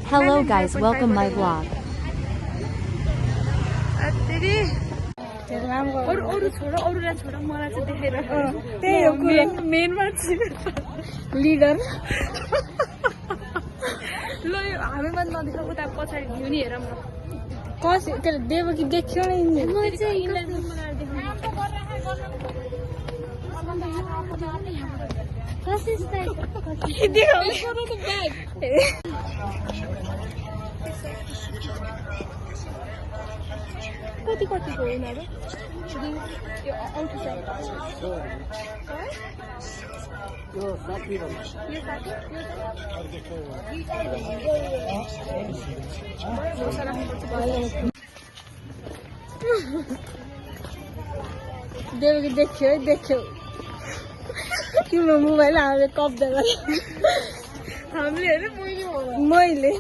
Hello guys, welcome my vlog. अरू छोडो अरूलाई छोडो मलाई चाहिँ देखेर त्यही हो मेन मान्छे लिडर ल यो हामीमा नदेख उता पछाडि भ्यू नि हेरौँ न कसै त्यसले देवकी देख्यो नि म चाहिँ यिनलाई मलाई कति कतिको हो यिनीहरू यो औँठी चाहिँ देवकी देख्यो है देख्यो तिम्रो मोबाइल हामीले कब्जा गर्यो हामीले हेर्नु मैले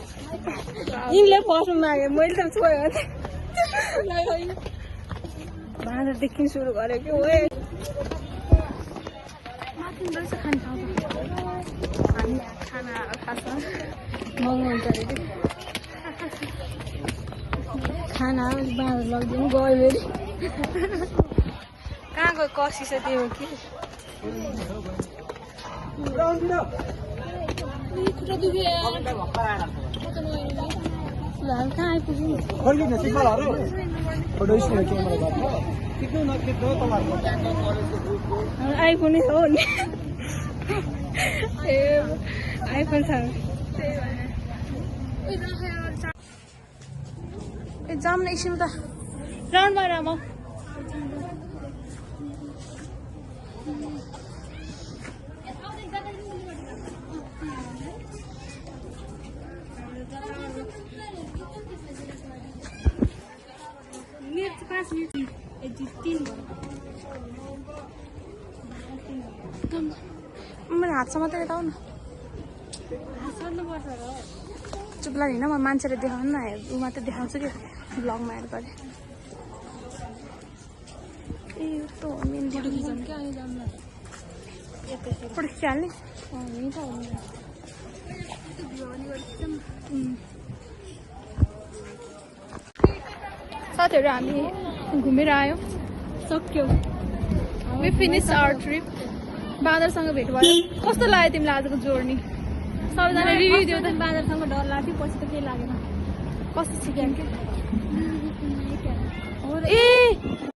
यिनले फस्नु माग्यो मैले त छोयो भाँडा देखि सुरु गरेँ कि ओए हामी खाना खासमा महँगो हुन्छ अरे कि खाना बाँधर लगिदिनु गयो फेरि कहाँ गयो कसी छ त्यो कि खुट्टा दुख्यो कहाँ आइपुग्यो आइफोन हो नि ए आइफोन छ जाम न एकछिन उता राउन्ड मार म मैले हातसम्म त यता न चुप लाग्यो होइन म मान्छेले देखाउनु न ऊ मात्रै देखाउँछु कि ब्लगमा एड गरेँ ए यस्तो मेन फोटो खिचाल्ने साथीहरू हामी घुमेर आयौँ सक्यो वी फिनिस आवर ट्रिप बाँदरसँग भेट भयो कस्तो लाग्यो तिमीलाई आजको जोर्नी सबैजना रिभ्यू दियो त बाँदरसँग डर लाग्थ्यो पछि त केही लागेन कस्तो सिक्यौ ए